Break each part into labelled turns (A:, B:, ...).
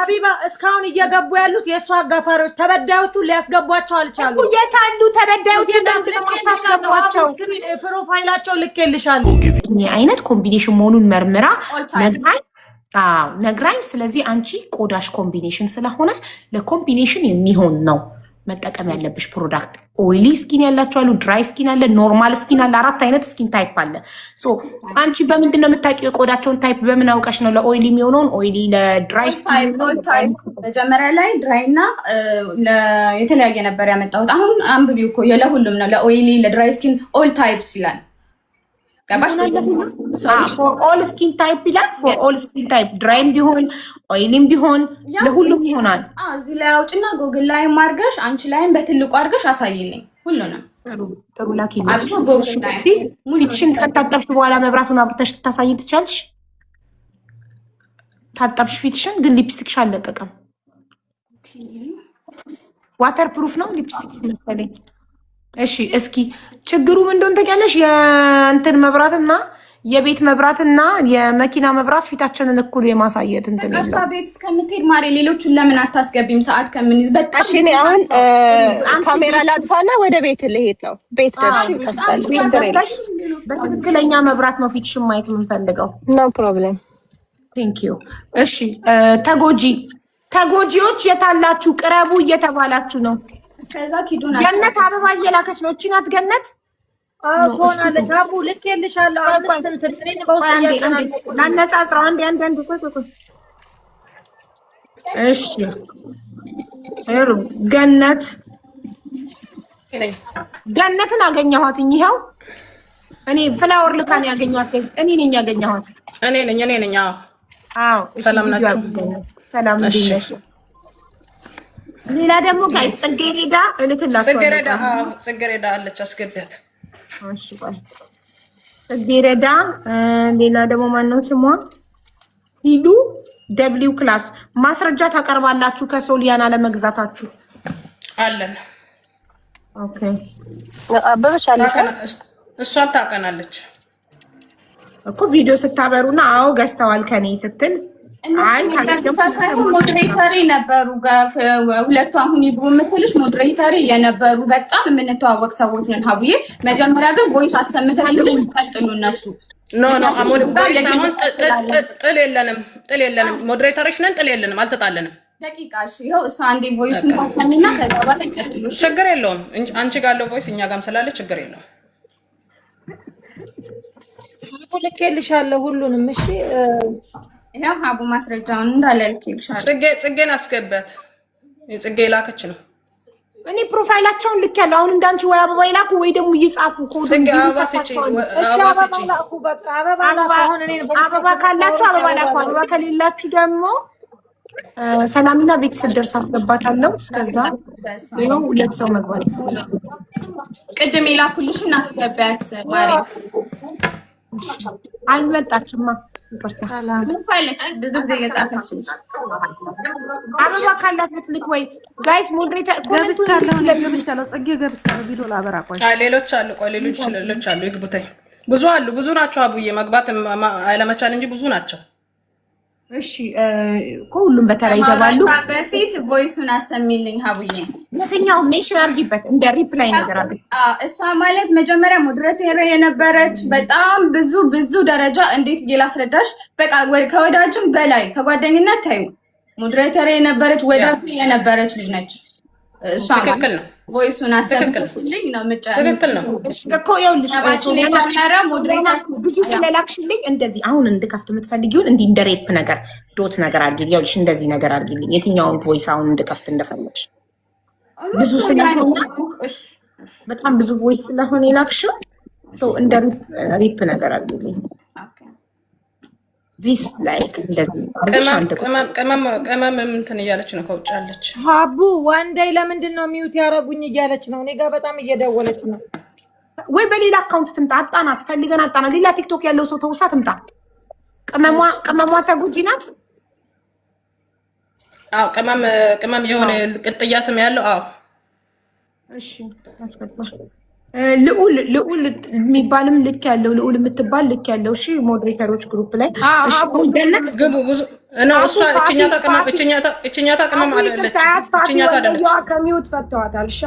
A: ሀቢባ እስካሁን እየገቡ ያሉት የእሷ አጋፋሪዎች ተበዳዮቹ ሊያስገቧቸው አልቻሉ።
B: የታሉ ተበዳዮቹ? ለምንድነው የማታስገቧቸው?
A: ፕሮፋይላቸው ልኬልሻለሁ።
B: ይሄ አይነት ኮምቢኔሽን መሆኑን መርምራ ነግራኝ። ስለዚህ አንቺ ቆዳሽ ኮምቢኔሽን ስለሆነ ለኮምቢኔሽን የሚሆን ነው መጠቀም ያለብሽ ፕሮዳክት። ኦይሊ ስኪን ያላቸው አሉ፣ ድራይ ስኪን አለ፣ ኖርማል ስኪን አለ። 4 አይነት ስኪን ታይፕ አለ። ሶ አንቺ በምንድን ነው የምታውቂው የቆዳቸውን ታይፕ? በምን አውቀሽ ነው ለኦይሊ የሚሆነውን ኦይሊ፣ ለድራይ ስኪን?
C: መጀመሪያ ላይ ድራይ እና የተለያየ ነበር ያመጣሁት። አሁን አንብቢው እኮ ለሁሉም ነው፣ ለኦይሊ፣ ለድራይ ስኪን ኦል ታይፕስ ይላል።
B: ፎር ኦል ስኪን ታይፕ ይላል። ፎር ኦል ስኪን ታይፕ ድራይም ቢሆን ኦይሊም ቢሆን ለሁሉም ይሆናል።
C: እዚህ ላይ አውጭና ጎግል ላይ አድርገሽ አንቺ ላይም በትልቁ አድርገሽ አሳይልኝ ሁሉንም።
B: ጥሩ ላኪ። ፊትሽን ከታጠብሽ በኋላ መብራቱን አብርተሽ ልታሳይን ትቻልሽ። ታጠብሽ ፊትሽን ግን ሊፕስቲክሽ አልለቀቀም። ዋተር ፕሩፍ ነው ሊፕስቲክ መሰለኝ። እሺ እስኪ ችግሩ ምን እንደሆነ ታውቂያለሽ? የእንትን መብራትና የቤት መብራትና የመኪና መብራት ፊታችንን እኩል የማሳየት እንትን ነው።
C: እሷ ቤት እስከምትሄድ ማሬ ሌሎቹን ለምን አታስገቢም? ሰዓት ከምንይዝ በጣም
D: እኔ አሁን ካሜራ ላጥፋና ወደ ቤት ልሄድ ነው። ቤት ደርሽ
B: በትክክለኛ መብራት ነው ፊትሽን ማየት የምንፈልገው።
D: ኖ ፕሮብሌም
B: ቴንክ ዩ። እሺ ተጎጂዎች የታላችሁ ቅረቡ እየተባላችሁ ነው። ገነት አበባ እየላከች ነው። እቺ ናት ገነት
A: ሆናለች። አቡ ልኬልሻለሁ። 5 እንትን ትሬን በውስጥ እያቀናለሁ
B: ላነጻጽረው። አንድ ቆይ። እሺ ገነትን አገኘኋትኝ። ይኸው እኔ ፍላወር ልካን ያገኘኋት እኔ ነኝ ያገኘኋት።
E: እኔ ነኝ።
B: አዎ
E: ሰላም ናችሁ?
B: ሰላም ነሽ? ሌላ ደግሞ ጋይ ጽጌረዳ እልክላችኋለሁ።
E: ጽጌረዳ አለች አስገቢያት።
B: እሺ ቆይ ጽጌረዳ። ሌላ ደግሞ ማነው ስሟ? ሂዱ ደብሊው ክላስ ማስረጃ ታቀርባላችሁ ከሶሊያና ለመግዛታችሁ
E: አለን።
B: ኦኬ
D: አበበሽ አለች።
E: እሷም ታቀናለች
B: እኮ ቪዲዮ ስታበሩና አዎ ገዝተዋል ከኔ ስትል
C: ሞዴሬተሪ ነበሩ። ሁለቱ አሁን ይግቡ የምትልሽ ሞዴሬተሪ የነበሩ በጣም የምንተዋወቅ ሰዎች ነን። ሀቡዬ መጀመሪያ ግን ቮይስ አሰምተሽ ቀጥሉ። እነሱ
E: ኖ ጥል የለንም። ሞዴሬተሮች ነን። ጥል የለንም። አልተጣለንም።
C: ደቂቃ ይኸው እሷ አንዴ ቮይሱን ታሰሚና ከዛ በኋላ ይቀጥሉ።
E: ችግር የለውም። አንቺ ጋር ያለው ቮይስ እኛ ጋርም ስላለ ችግር የለውም።
A: ልኬልሻለሁ ሁሉንም። እሺ
C: ይሄው ሀቡ ማስረጃውን እንዳለ ልኬልሻለሁ።
E: ጽጌን አስገባት። ጽጌ ላከች ነው።
B: እኔ ፕሮፋይላቸውን ልኬያለሁ። አሁን እንዳንቺ ወይ አበባ ይላኩ ወይ ደግሞ ይጻፉ።
E: ጽጌ አበባ ሲጪ
B: አበባ ካላችሁ አበባ ላኩ። አበባ ከሌላችሁ ደግሞ ሰላሚና ቤት ስደርስ አስገባታለሁ። እስከዛ ነው 2 ሰው መግባት።
C: ቅድም የላኩልሽን አስገባት ማሪ።
B: አልመጣችማ። አበባ ካላት ምትልክ ወይ ጋይስ ሞዴሬተር
A: ገብቻለሁ። ጽጌ ገብቻለሁ። ቪዲዮ ላበራ። ቆይ
E: ሌሎች አሉ። ሌሎች አሉ። ይግቡታይ። ብዙ ናቸው። አቡዬ መግባት አይለመቻል እንጂ ብዙ ናቸው።
B: እሺ ሁሉም በተለይ ይገባሉ።
C: በፊት ቮይሱን አሰሚልኝ ሀቡዬ።
B: የትኛው ሜንሽን አድርጊበት እንደ ሪፕላይ ነገር አለ።
C: እሷ ማለት መጀመሪያ ሞዴሬተር የነበረች በጣም ብዙ ደረጃ እንዴት ላስረዳሽ፣ በቃ ከወዳጅም በላይ ከጓደኝነት ታዩ ሞዴሬተር የነበረች ወዳጅ የነበረች ልጅ ነች። እሷ
E: ትክክል ነው።
C: ቮይሱን አሰሚልኝ ነው
E: ትክክል ነው
B: እኮ ይኸውልሽ፣ ብዙ ስለላክሽልኝ እንደዚህ አሁን እንድከፍት የምትፈልጊውን እንዲህ እንደ ሬፕ ነገር ዶት ነገር አድርጊ። ይኸውልሽ እንደዚህ ነገር አድርጊልኝ። የትኛውን ቮይስ አሁን እንድከፍት እንደፈለግሽ ብዙ ስለሆነ በጣም ብዙ ቮይስ ስለሆነ የላክሽው ሰው እንደ ሬፕ ነገር አድርጊልኝ። ዚስ ላይክ እንደዚህ
E: ቅመም እንትን እያለች ነው። ከውጭ አለች
A: ሀቡ ዋንዳይ ለምንድን ነው ሚውት ያደረጉኝ እያለች ነው። እኔ ጋር በጣም እየደወለች ነው።
B: ወይ በሌላ አካውንት ትምጣ። አጣናት፣ ፈልገን አጣናት። ሌላ ቲክቶክ ያለው ሰው ተውሳ ትምጣ። ቅመሟ ተጉጂ ናት።
E: አዎ ቅመም የሆነ ቅጥያ ስም ያለው። አዎ
B: እሺ አስገባ። ልዑል የሚባልም ልክ ያለው ልዑል የምትባል ልክ ያለው እሺ፣ ሞዴሬተሮች ግሩፕ ላይ እሺ፣ ገነት
E: ግቡ። ብዙ ነው እሷ እችኛታ ቅመም አይደለች። እችኛታ አይደለች።
B: ከሚውት ፈተዋታል። እሺ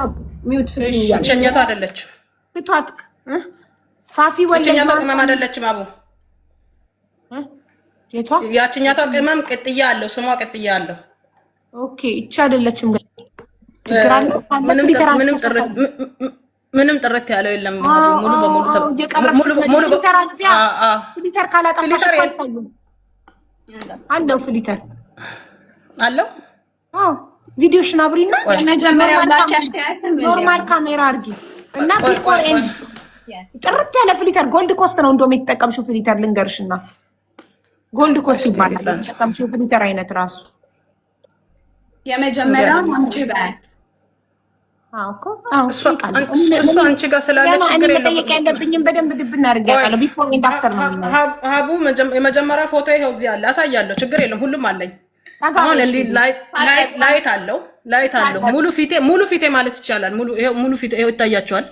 B: ሚውት ፍልኝ ይላል።
E: እችኛታ አይደለች።
B: ፍቷት። ፋፊ ወለደ
E: እችኛታ ቅመም አይደለችም። አቡ
B: የቷ
E: ያችኛታ ቅመም ቅጥያ አለው፣ ስሟ ቅጥያ አለው።
B: ኦኬ እቺ አይደለችም። ትግራል
E: ምንም ጥርት ያለው የለም። ሙሉ በሙሉ
B: ፍሊተር ካላጠፋሽ አለው ፍሊተር አለው። ቪዲዮሽን አብሪና ኖርማል ካሜራ አድርጊ እና ቢፎር ኤንድ ጥርት ያለ ፍሊተር ጎልድ ኮስት ነው እንደውም የተጠቀምሽው ፍሊተር ልንገርሽና፣ ጎልድ ኮስት ይባላል የተጠቀምሽው ፍሊተር አይነት ራሱ
C: የመጀመሪያው አንቺ ባት
E: እሱ አንቺ ጋር ስላለች ችግር የለም።
B: መጠየቅ ያለብኝም በደንብ ድብ እናደርጋለሁ። ቢፎር ኤንድ አፍተር ነው
E: ሀቡ የመጀመሪያ ፎቶ ይኸው እዚህ አለ፣ አሳያለሁ። ችግር የለም፣ ሁሉም አለኝ። አሁን እንዲህ ላይት አለው ሙሉ ፊቴ ማለት ይቻላል። ሙሉ ፊቴ ይኸው ይታያቸዋል።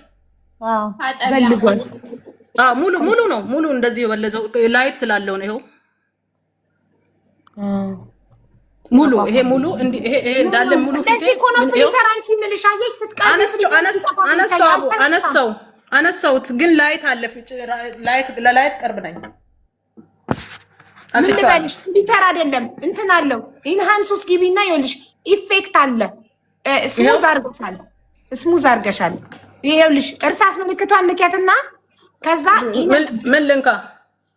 B: በልዟል።
E: ሙሉ ነው ሙሉ እንደዚህ የበለዘው ላይት ስላለው ነው። ይኸው ሙሉ ይሄ ሙሉ ይሄ እንዳለ ሙሉ ፊቴ አነሳውት ግን ላይት አለ። ለላይት ቅርብ ነኝ።
B: ሊተር አይደለም እንትን አለው ኢንሃንስ ውስጥ ግቢና ይኸውልሽ ኢፌክት አለ። ስሙዝ አርገሻል። ይኸውልሽ እርሳስ ምልክቷን ንኪያትና ከዛ
E: ምን ልንካ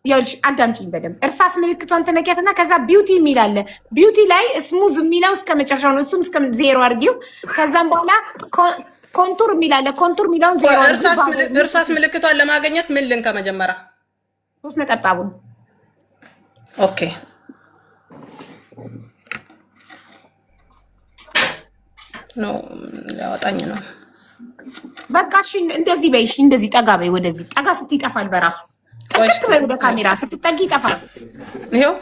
B: ይኸውልሽ አዳምጪኝ በደምብ። እርሳስ ምልክቷን ትነኪያትና ከዛ ቢዩቲ የሚል አለ። ቢዩቲ ላይ ስሙዝ የሚለው እስከ መጨረሻው ነው። እሱን እስከ 0 አድርጊው። ከዛም በኋላ ኮንቱር የሚል አለ። ኮንቱር የሚለውን 0 አድርጊው።
E: እርሳስ ምልክቷን ለማግኘት ምን ልንካ መጀመሪያ?
B: 3 ነጠብጣቡን
E: ኦኬ። ኖ ያወጣኝ ነው።
B: በቃ እሺ፣ እንደዚህ በይሽ። እንደዚህ ጠጋ በይ። ወደዚህ ጠጋ ስትይ ይጠፋል በራሱ። ጥቅት በይ ወደ ካሜራ ስትጠጊ ይጠፋል።
E: ይሄው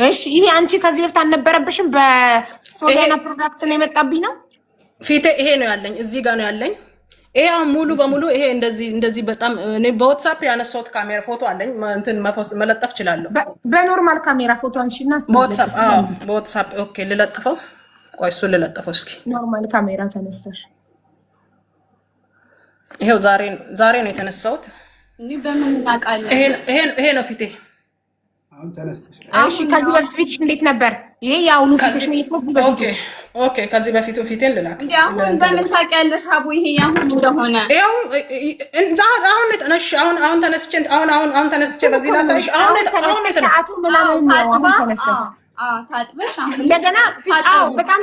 B: እሺ። ይሄ አንቺ ከዚህ በፊት አልነበረብሽም። በሶሊያና ፕሮዳክት ነው የመጣብኝ ነው
E: ፊቴ። ይሄ ነው ያለኝ፣ እዚህ ጋር ነው ያለኝ። ይሄ ሙሉ በሙሉ ይሄ እንደዚህ በጣም እኔ በዋትስአፕ ያነሳሁት ካሜራ ፎቶ አለኝ። እንትን መለጠፍ እችላለሁ።
B: በኖርማል ካሜራ ፎቶ አንሺና
E: በዋትስአፕ ኦኬ። ልለጥፈው። ቆይ እሱን ልለጥፈው እስኪ።
B: ኖርማል ካሜራ ተነስተሽ
E: ይሄው ዛሬ ነው የተነሳሁት።
C: በምን እናውቃለን?
E: ይሄ ነው ፊቴ።
B: እሺ ከዚህ በፊት ፊትሽ እንዴት ነበር? ይሄ የአሁኑ ፊትሽ ነው።
E: ኦኬ ከዚህ በፊት ፊቴን ልላክ።
C: እንዴ አሁን በምን ታውቂያለሽ ሀቡ? ይሄ ያሁን እንደሆነ
E: ይሄው አሁን ተነስቼ በዚህ ላሳይሽ።
B: ሰዓቱ ምናምን ነው አሁን ተነስተሽ
C: ታጥበሽ አሁን
B: እንደገና ፊት በጣም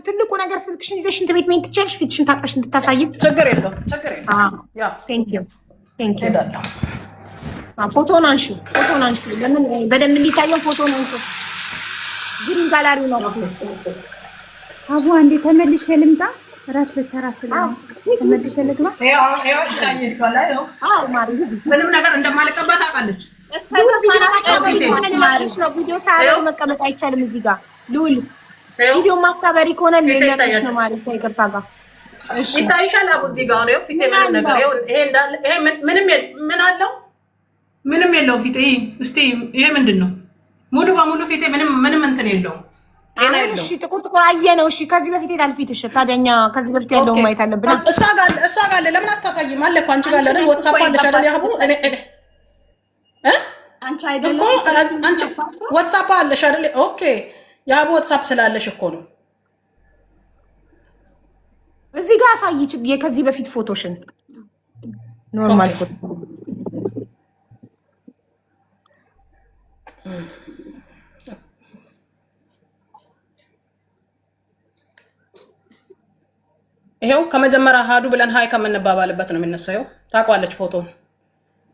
B: ትልቁ ነገር ስልክሽን ይዘሽ ሽንት ቤት መሄድ ትችያለሽ። ፊትሽን ታጥበሽ እንድታሳይ
E: ችግር የለውም።
B: ያ ቴንክ ዩ ፎቶን አንሺው። ለምን በደንብ እንዲታየው ፎቶን አንሺው። ግን ጋላሪው ነው
A: አቡ። አንዴ ተመልሼ ልምጣ። እራት ልሰራ ስለሆነ ተመልሼ ልግባ።
E: ምንም ነገር እንደማልቀባት አውቃለች።
B: ቪዲዮ ሳያደርግ መቀመጥ አይቻልም። እዚህ ጋር ልውል ቪዲዮ ማካበሪ ከሆነ ሌላሽ ነው ማለት ነው። ይቅርታ ጋር
E: እሺ ይታይሻል። አቡ እዚህ ጋር ነው ፊቴ። ምንም ነገር ይሄ እንዳለ ይሄ ምን አለው? ምንም የለው ፊቴ። እስቲ ይሄ ምንድን ነው? ሙሉ በሙሉ ፊቴ ምንም እንትን የለውም።
B: እሺ ጥቁር አየነው። እሺ ከዚህ በፊት ይላል ፊትሽ። ታዲያኛ ከዚህ በፊት ያለው ማየት አለብን።
E: እሷ ጋር ለምን አታሳይም? አለ እኮ አንቺ ጋር አይደል? ዋትስአፕ አለሽ አይደል? ያቡ
C: አንቺ አይደለም
E: አንቺ ዋትስአፕ አለሽ አይደል? ኦኬ ያቡ ዋትስአፕ ስላለሽ እኮ ነው።
B: እዚህ ጋር አሳይ የከዚህ በፊት ፎቶሽን ኖርማል ፎቶ ይሄው ከመጀመሪያ ሀዱ ብለን ሀይ ከምንባባልበት ነው የሚነሳው። ታውቋለች ፎቶ።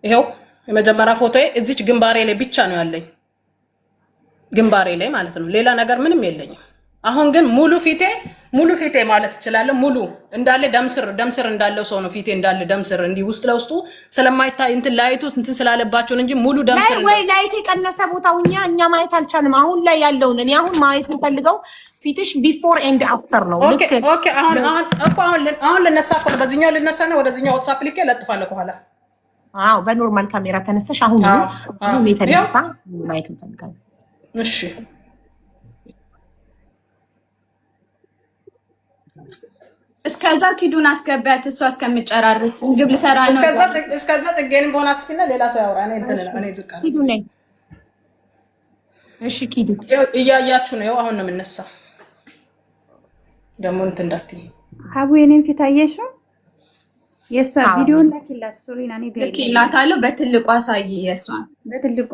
B: ይሄው የመጀመሪያ ፎቶ እዚች ግንባሬ ላይ ብቻ ነው ያለኝ፣ ግንባሬ ላይ ማለት ነው። ሌላ ነገር ምንም የለኝም። አሁን ግን ሙሉ ፊቴ
E: ሙሉ ፊቴ ማለት እችላለሁ። ሙሉ እንዳለ ደምስር እንዳለው ሰው ነው ፊቴ እንዳለ ደምስር እንዲህ ውስጥ ለውስጡ ስለማይታይ እንትን ላይቱ እንትን ስላለባቸው እንጂ ሙሉ ደምስር
B: ወይ ላይት የቀነሰ ቦታው እኛ ማየት አልቻልንም። አሁን ላይ ያለውን እኔ አሁን ማየት የምፈልገው ፊትሽ ቢፎር ኤንድ አፍተር ነው።
E: ኦኬ አሁን ልነሳ እኮ ነው። በዚህኛው ልነሳ ነው። ወደዚህኛው ዋትስአፕ ልኬ ለጥፋለሁ ከኋላ።
B: አዎ በኖርማል ካሜራ ተነስተሽ አሁን የተነሳ ማየት እንፈልጋለን።
E: እሺ
C: እስከዛ ኪዱን አስገቢያት፣ እሷ እስከምጨራርስ ምግብ ልሰራ ነው።
E: እስከዛ ጽጌንም በሆነ አስፊና ሌላ ሰው ያወራ። እኔ ዝቃ
B: ኪዱ ነኝ። እሺ ኪዱ
E: እያያችሁ ነው። አሁን ነው የምነሳው። ደግሞ እንትን እንዳትዪ
A: ሀቡ የኔን ፊት አየሽው? የእሷ ቪዲዮ ላኪላት ሶሪና እኔ ጋር
C: ልኬላታለሁ። በትልቁ አሳይ። የእሷን
A: በትልቁ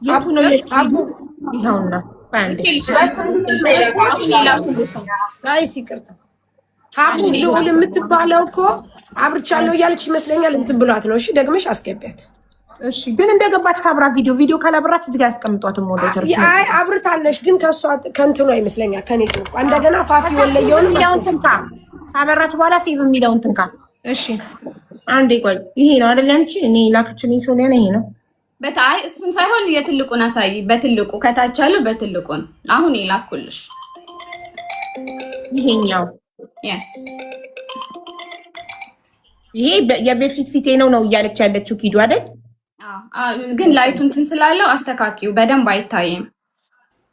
B: የቱ ነው የኪዱ? ይኸውና
F: ጋይስ ይቅርታ፣ ሀቡ ልዑል የምትባለው እኮ አብርቻለሁ እያለች ይመስለኛል እንትን ብሏት ነው። እሺ ደግመሽ አስገቢያት።
B: እሺ ግን እንደገባች ካብራ ቪዲዮ ካላብራች እዚህ ጋር ያስቀምጧትም ሞዴሬተር።
F: አይ አብርታለሽ ግን ከሷ ከእንትኗ ይመስለኛል ከኔ ጥሩ እንደገና ፋፊ ወለየውን
B: የሚለውን ትንካ ካበራች በኋላ ሴቭ የሚለውን ትንካ። እሺ አንዴ ቆይ፣ ይሄ ነው አይደል? አንቺ እኔ ላክችልኝ ሶሊያ ነው። ይሄ ነው
C: በታይ እሱን ሳይሆን የትልቁን አሳይ። በትልቁ ከታች ያለው በትልቁን አሁን ይላኩልሽ።
B: ይሄኛው
C: yes
B: ይሄ የበፊት ፊቴ ነው እያለች ያለችው ኪዱ አይደል?
C: ግን ላይቱ እንትን ስላለው አስተካኪው፣ በደንብ አይታይም።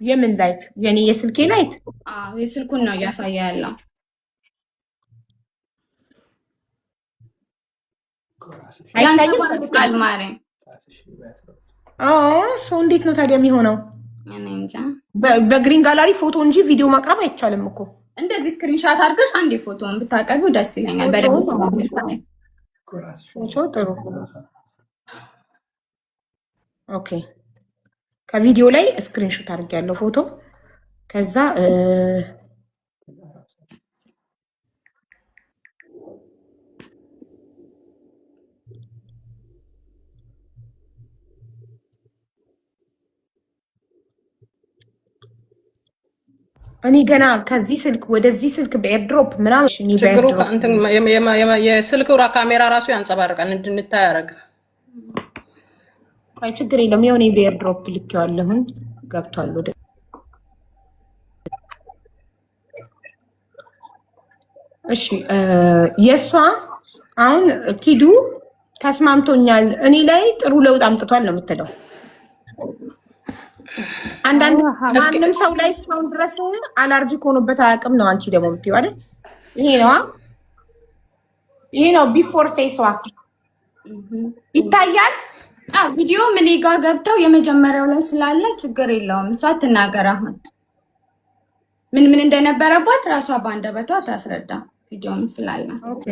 B: የምን ላይት? የኔ የስልኬ ላይት?
C: የስልኩን ነው እያሳየ ያለው። አይታይም ማሬ።
B: ሰው እንዴት ነው ታዲያ የሚሆነው? በግሪን ጋላሪ ፎቶ እንጂ ቪዲዮ ማቅረብ አይቻልም እኮ።
C: እንደዚህ ስክሪንሻት አድርገሽ አንዴ ፎቶውን ብታቀርቡ ደስ ይለኛል። በደንብ
B: ፎቶ ጥሩ። ኦኬ ከቪዲዮ ላይ ስክሪንሾት አድርጌያለሁ ፎቶ። ከዛ እኔ ገና ከዚህ ስልክ ወደዚህ ስልክ በኤርድሮፕ ምናምን
E: ችግሩ የስልክ ካሜራ ራሱ ያንጸባርቃል እንድንታይ ያደርግ።
B: ቆይ ችግር የለም። የሆነ በኤርድሮፕ ልኬዋለሁኝ ገብቷል ወደ እሺ የእሷ አሁን ኪዱ ተስማምቶኛል፣ እኔ ላይ ጥሩ ለውጥ አምጥቷል ነው የምትለው። አንዳንድ ማንም ሰው ላይ እስካሁን ድረስ አላርጂክ ሆኖበት አያውቅም ነው አንቺ ደግሞ የምትይው አይደል? ይሄ ነው ቢፎር ፌስዋ ይታያል።
C: ቪዲዮ ምን ጋር ገብተው የመጀመሪያው ላይ ስላለ ችግር የለውም። እሷ ትናገር አሁን ምን እንደነበረባት ራሷ በአንደበቷ ታስረዳ። ቪዲዮም ስላለ
B: ኦኬ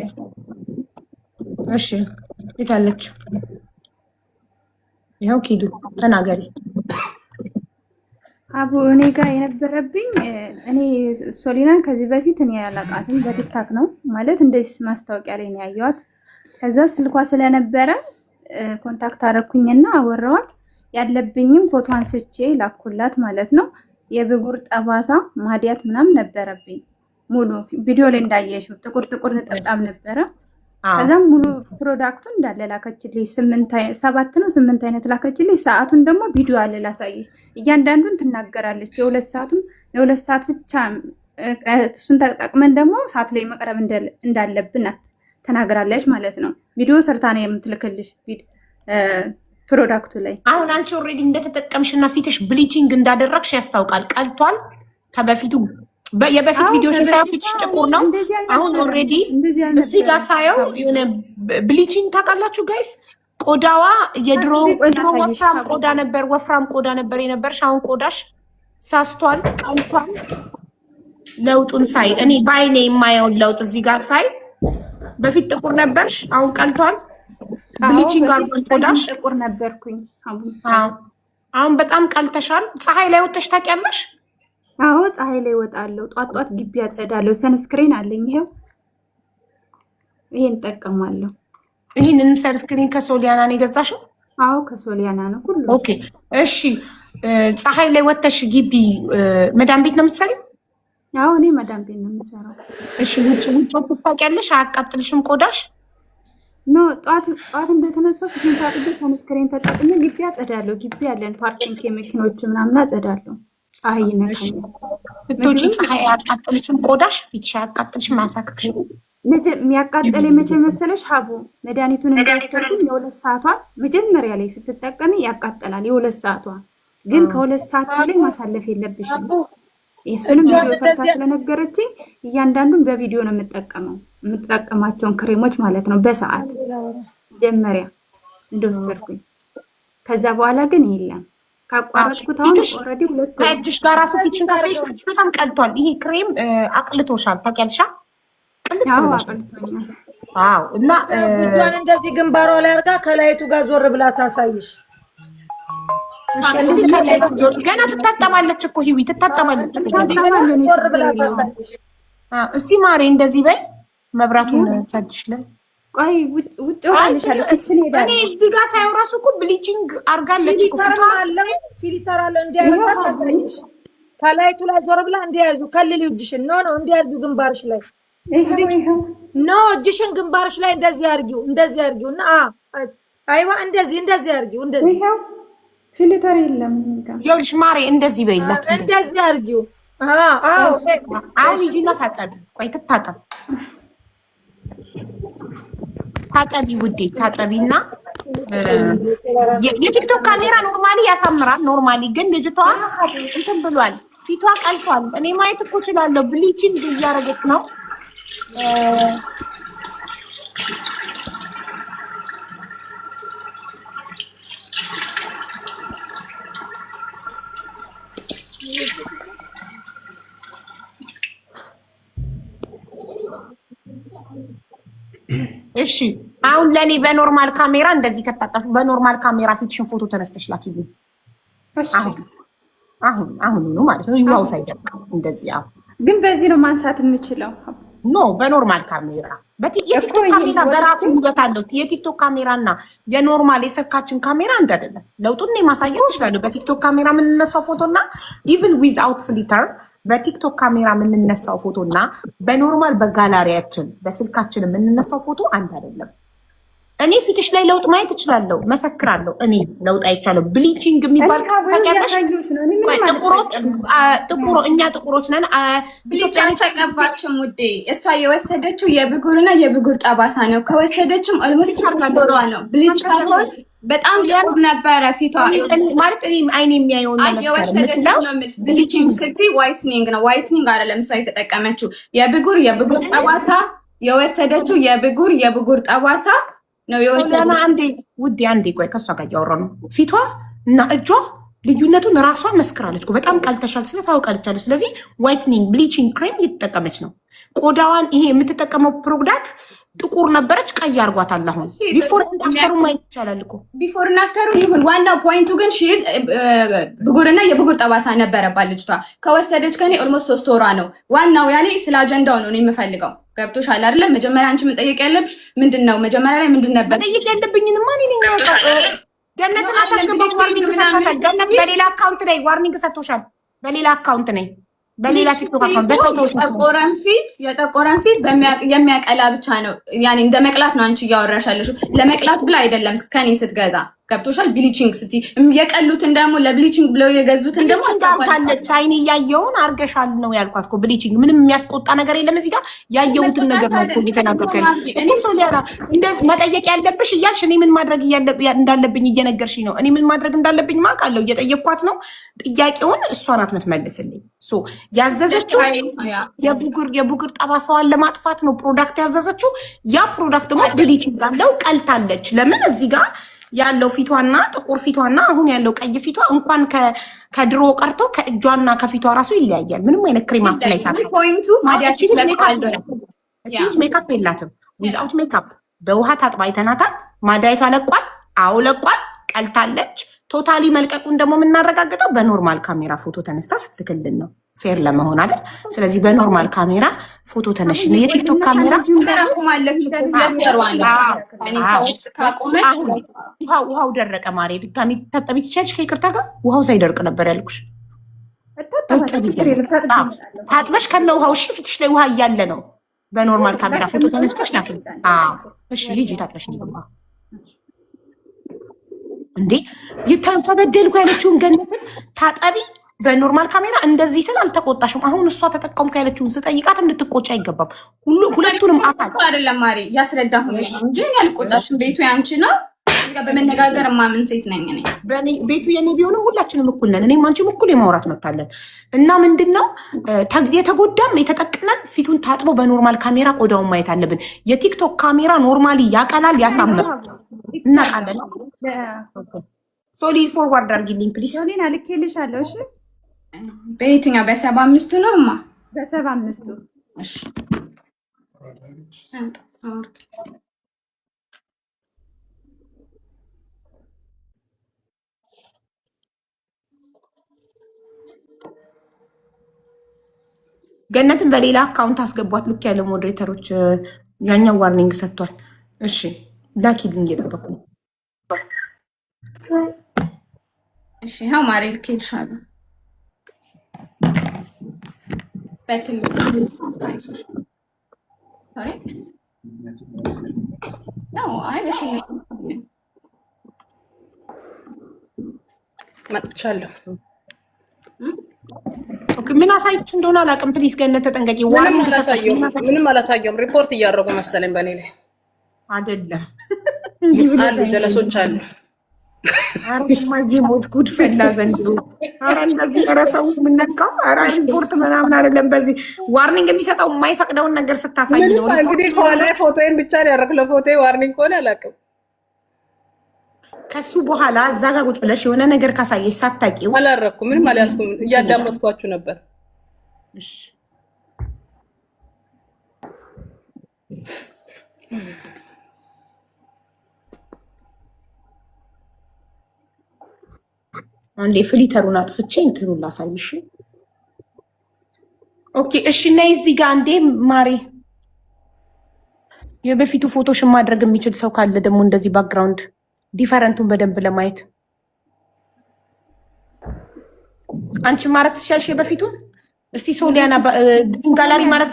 B: እሺ ይታለች። ይኸው ኪዱ ተናገሪ።
A: አቡ እኔ ጋር የነበረብኝ እኔ ሶሊናን ከዚህ በፊት እኔ ያላቃትም በቲክታክ ነው ማለት እንደዚህ ማስታወቂያ ላይ ነው ያየኋት። ከዛ ስልኳ ስለነበረ ኮንታክት አደረኩኝና አወራኋት። ያለብኝም ፎቶ አንስቼ ላኩላት ማለት ነው። የብጉር ጠባሳ ማዲያት ምናምን ነበረብኝ። ሙሉ ቪዲዮ ላይ እንዳየሽው ጥቁር ነጠብጣብ ነበረ። ከዛም ሙሉ ፕሮዳክቱን እንዳለ ላከችልኝ። 7 አይነት ላከችልኝ። ሰዓቱን ደግሞ ቪዲዮ አለ ላሳይሽ። እያንዳንዱን ትናገራለች። የ2 ሰዓት ብቻ እሱን ተጠቅመን ደግሞ ሰዓት ላይ መቅረብ እንዳለብን ተናግራለች ማለት ነው። ቪዲዮ ሰርታ ነው የምትልክልሽ ፕሮዳክቱ ላይ።
B: አሁን አንቺ ኦልሬዲ እንደተጠቀምሽና ፊትሽ ብሊቺንግ እንዳደረግሽ ያስታውቃል። ቀልቷል ከበፊቱ። የበፊት ቪዲዮሽን ሳየው ፊትሽ ጥቁር ነው። አሁን ኦልሬዲ እዚህ ጋር ሳየው የሆነ ብሊቺንግ ታውቃላችሁ ጋይስ። ቆዳዋ የድሮ ወፍራም ቆዳ ነበር የነበርሽ። አሁን ቆዳሽ ሳስቷል፣ ቀልቷል። ለውጡን ሳይ እኔ በአይኔ የማየውን ለውጥ እዚህ ጋር ሳይ በፊት ጥቁር ነበርሽ፣ አሁን ቀልቷል። ብሊቺንግ አርጎን ቆዳሽ
A: ጥቁር ነበርኩኝ።
B: አሁን በጣም ቀልተሻል። ፀሐይ ላይ ወጥተሽ ታውቂያለሽ?
A: አዎ ፀሐይ ላይ እወጣለሁ። ጧት ግቢ አጸዳለሁ። ሰንስክሪን አለኝ ይሄው ይሄን እጠቀማለሁ።
B: ይሄንንም ሰንስክሪን ከሶሊያና ነው የገዛሽው?
A: አዎ ከሶሊያና ነው ሁሉ።
B: ኦኬ እሺ። ፀሐይ ላይ ወተሽ ግቢ መዳም ቤት ነው የምትሰሪው?
A: አዎ እኔ መዳም ቤት ነው የምሰራው።
B: እሺ ውጭ ታውቂያለሽ? አያቃጥልሽም ቆዳሽ?
A: ኖ ጧት እንደተነሳሁ ፊቴን ታጥቤ ሰንስክሪን ተጠቅሜ ግቢ አጸዳለሁ። ግቢ ያለን ፓርኪንግ የመኪኖች ምናምን አጸዳለሁ። ፀሐይ ይነካኛል።
B: ስትወጪ ፀሐይ አያቃጥልሽም? ቆዳሽ ፊትሽ አያቃጥልሽም? አያሳክክሽም?
A: የሚያቃጠለኝ መቼ መሰለሽ ሀቡ መድኃኒቱን እንዳይወሰድኩኝ የ2 ሰዓቷን መጀመሪያ ላይ ስትጠቀሚ ያቃጠላል። የ2 ሰዓቷ ግን ከ2 ሰዓት ላይ ማሳለፍ የለብሽም። እሱንም ቪዲዮ ሰርታ ስለነገረችኝ እያንዳንዱን በቪዲዮ ነው የምጠቀማቸውን ክሬሞች ማለት ነው። በሰዓት መጀመሪያ እንደወሰድኩኝ ከዛ በኋላ ግን የለም ካቋረጥኩት አሁን ኦልሬዲ 2
B: ከእጅሽ ጋር ራሱ ፊትሽን ካሳይሽ ፊትሽ በጣም ቀልቷል። ይሄ ክሬም አቅልቶሻል ታውቂያለሽ? ቅልጥ ብለሻል። አዎ እና
F: ጉዷን እንደዚህ ግንባሯ ላይ አድርጋ ከላይቱ ጋር ዞር ብላ ታሳይሽ።
B: ገና ትታጠባለች እኮ ሂዊ ትታጠባለች እኮ
F: ዞር ብላ ታሳይሽ።
B: እስቲ ማሬ እንደዚህ በይ። መብራቱን ታጅሽ ላይ
A: ቆይ ውጭ ወጣልሻለሁ።
B: እኔ እዚህ ጋር ሳይው ራሱ እኮ ብሊቺንግ አርጋለች እኮ
F: ፊልተር አለ እንዲያርጋ ታሳይሽ። ከላይቱ ላይ ዞር ብላ እንዲያርጉ ከልል እጅሽን ኖ እንዲያርጉ ግንባርሽ ላይ ኖ እጅሽን ግንባርሽ ላይ እንደዚህ አርጊው እና አይዋ እንደዚህ አርጊው እንደዚህ
A: ፊልተር የለም
B: ይኸውልሽ ማሬ እንደዚህ በይላት
F: እንደዚህ አርጊው።
B: አሁን ሂጂና ታጠቢ። ቆይ ትታጠብ ታጠቢ ውዴ ታጠቢና የቲክቶክ ካሜራ ኖርማሊ ያሳምራል። ኖርማሊ ግን ልጅቷ እንትን ብሏል፣ ፊቷ ቀልቷል። እኔ ማየት እኮ እችላለሁ። ብሊቺንግ እያደረገች ነው። እሺ አሁን ለኔ በኖርማል ካሜራ እንደዚህ ከታጠፉ በኖርማል ካሜራ ፊትሽን ፎቶ ተነስተሽ ላኪልኝ። አሁን ነው ማለት ነው። ይዋው ሳይደቅ እንደዚህ
A: ግን በዚህ ነው ማንሳት የምችለው።
B: ኖ በኖርማል ካሜራ የቲክቶክ ካሜራ በራሱ ውበት አለው። የቲክቶክ ካሜራ እና የኖርማል የስልካችን ካሜራ አንድ አይደለም። ለውጡን ማሳየት እችላለሁ። በቲክቶክ ካሜራ የምንነሳው ፎቶና ኢቭን ዊዝአውት ፍሊተር በቲክቶክ ካሜራ የምንነሳው ፎቶና በኖርማል በጋላሪያችን በስልካችን የምንነሳው ፎቶ አንድ አይደለም። እኔ ፊትሽ ላይ ለውጥ ማየት እችላለሁ፣ መሰክራለሁ። እኔ ለውጥ አይቻለሁ። ብሊቺንግ የሚባል ታውቂያለሽ? እኛ ጥቁሮች ነን።
C: ኢትዮጵያ ተቀባችም ውዴ። እሷ የወሰደችው የብጉርና የብጉር ጠባሳ ነው። ከወሰደችም ኦልሞስት ዶሯ ነው። ብሊች ሳይሆን በጣም ጥቁር ነበረ ፊቷ
B: ማለት እኔ አይኔ የሚያየውን
C: ብሊቺንግ ስትይ ዋይትኒንግ ነው። ዋይትኒንግ አይደለም እሷ የተጠቀመችው የብጉር ጠባሳ የወሰደችው የብጉር ጠባሳ ነው የወሰደችው።
B: አንዴ ውዴ አንዴ ቆይ፣ ከሷ ጋር እያወራ ነው። ፊቷ እና እጇ ልዩነቱን ራሷ መስክራለች እኮ በጣም ቀልተሻል ስለታውቃለች። ስለዚህ ዋይትኒንግ ብሊቺንግ ክሬም እየተጠቀመች ነው። ቆዳዋን ይሄ የምትጠቀመው ፕሮዳክት ጥቁር ነበረች፣ ቀይ አርጓታል። አሁን ቢፎር አፍተሩ ማየት ይቻላል እኮ
C: ቢፎር እና አፍተሩ ይሁን። ዋናው ፖይንቱ ግን ሺዝ ብጉርና የብጉር ጠባሳ ነበረባት ልጅቷ። ከወሰደች ከኔ ኦልሞስት 3 ወሯ ነው። ዋናው ያኔ ስለ አጀንዳው ነው የምፈልገው። ገብቶሻል አይደለ? መጀመሪያ አንቺ መጠየቅ ያለብሽ ምንድነው? መጀመሪያ ላይ ምንድን ነበር
B: መጠየቅ ያለብኝን? ማን ነኝ ገነትን አታስገባት። ዋርኒንግ ሰጥቷታል። ገነት በሌላ አካውንት ላይ ዋርኒንግ ሰጥቶሻል። በሌላ አካውንት ነኝ በሌላ ቲክቶክ አካውንት በሰውቶች
C: የጠቆረን ፊት የሚያቀላ ብቻ ነው። ያኔ እንደ መቅላት ነው አንቺ እያወራሻለሽ። ለመቅላት ብላ አይደለም ከኔ ስትገዛ ገብቶሻል። ብሊቺንግ ስቲ የቀሉትን ደግሞ ለብሊቺንግ ብለው የገዙትን ደግሞ
B: ታለች። አይኔ ያየውን አርገሻል ነው ያልኳት እኮ። ብሊቺንግ ምንም የሚያስቆጣ ነገር የለም። እዚህ ጋር ያየሁትን ነገር ነው እኮ እየተናገርኩ እኮ። ሶሊያና እንደ መጠየቅ ያለብሽ እያልሽ እኔ ምን ማድረግ እንዳለብኝ እየነገርሽኝ ነው። እኔ ምን ማድረግ እንዳለብኝ ማውቃለሁ። እየጠየቅኳት ነው። ጥያቄውን እሷ ናት የምትመልስልኝ። ሶ ያዘዘችው የቡግር ጠባሳዋን ለማጥፋት ነው ፕሮዳክት ያዘዘችው። ያ ፕሮዳክት ደግሞ ብሊቺንግ አለው። ቀልታለች። ለምን እዚህ ጋር ያለው ፊቷና ጥቁር ፊቷና አሁን ያለው ቀይ ፊቷ እንኳን ከድሮ ቀርቶ ከእጇና ከፊቷ ራሱ ይለያያል። ምንም አይነት ክሬም ላይ ሳት
C: ፖይንቱ ማዲያቺስ
B: ሜካፕ የላትም። ዊዝአውት ሜካፕ በውሃ ታጥባ አይተናታል። ማዳይቷ ለቋል። አዎ ለቋል። ቀልታለች። ቶታሊ መልቀቁን ደግሞ የምናረጋግጠው በኖርማል ካሜራ ፎቶ ተነስታ ስትልክልን ነው። ፌር ለመሆን አይደል? ስለዚህ በኖርማል ካሜራ ፎቶ ተነሽ። የቲክቶክ ካሜራ ውሃው ደረቀ ማሬ፣ ድጋሚ ታጠቢ ትችያለሽ። ከይቅርታ ጋር ውሃው ሳይደርቅ ነበር ያልኩሽ። ታጥበሽ ከነ ውሃው እሺ፣ ፊትሽ ላይ ውሃ እያለ ነው። በኖርማል ካሜራ ፎቶ ተነስተሽ ላክ። እሺ ሂጂ ታጥበሽ ነው እንዴ ተበደልኩ ያለችውን ገነትን ታጠቢ በኖርማል ካሜራ እንደዚህ ስል አልተቆጣሽም። አሁን እሷ ተጠቀምኩ ያለችውን ስጠይቃት እንድትቆጪ አይገባም። ሁለቱንም አካል
C: አይደለም ማሪ ያስረዳሁሽ እንጂ አልቆጣሽም። ቤቱ ያንቺ ነው። በመነጋገር ማምን ሴት ነኝ እኔ።
B: ቤቱ የኔ ቢሆንም ሁላችንም እኩል ነን። እኔም አንቺም እኩል የማውራት መብታለን። እና ምንድነው የተጎዳም የተጠቅመን ፊቱን ታጥቦ በኖርማል ካሜራ ቆዳውን ማየት አለብን። የቲክቶክ ካሜራ ኖርማሊ ያቀላል፣ ያሳምራል። እናቃለን። ሶሊ ፎርዋርድ አድርጊልኝ ፕሊዝ።
A: ሶሊና ልኬልሻለሁ። እሺ
C: በየትኛው በ75 ነው እማ?
A: በ75
C: እሺ
B: ገነትን በሌላ አካውንት አስገቧት። ልክ ያለ ሞዴሬተሮች ያኛው ዋርኒንግ ሰጥቷል። እሺ ላኪልኝ፣ እየጠበኩ ነው።
C: እሺ ሀው ማሪ ልኬልሻለሁ።
E: መጥቻለሁ።
B: ምን አሳይች እንደሆነ አላውቅም። ፕሊዝ ገነት ተጠንቀቂ።
E: ምንም አላሳየውም። ሪፖርት እያደረጉ መሰለኝ በእኔ ላይ
B: አይደለም።
E: አሉ ጀለሶች አሉ።
B: አረማዬ ሞት ጉድ ፈላ ዘንድሮ። ኧረ እንደዚህ ኧረ ሰው የምነካው ኧረ ሪፖርት ምናምን አይደለም። በዚህ ዋርኒንግ የሚሰጠው የማይፈቅደውን ነገር ስታሳይ ነው።
E: እንግዲህ ከኋላ ፎቶዬን ብቻ ነው ያደረኩት። ለፎቶ ዋርኒንግ ከሆነ አላውቅም።
B: ከሱ በኋላ እዛ ጋ ቁጭ ብለሽ የሆነ ነገር ካሳየሽ ሳታውቂው
E: አላረኩም። ምንም አልያዝኩም። እያዳመጥኳችሁ ነበር።
B: እሺ አንዴ ፍሊተሩን አጥፍቼ እንትኑን ላሳይሽ። ኦኬ እሺ። እና እዚህ ጋር አንዴ ማሬ የበፊቱ ፎቶሽን ማድረግ የሚችል ሰው ካለ ደግሞ እንደዚህ ባክግራውንድ ዲፈረንቱን በደንብ ለማየት አንቺ ማድረግ ትችያለሽ። የበፊቱን እስቲ ሶሊያና ጋላሪ ማድረግ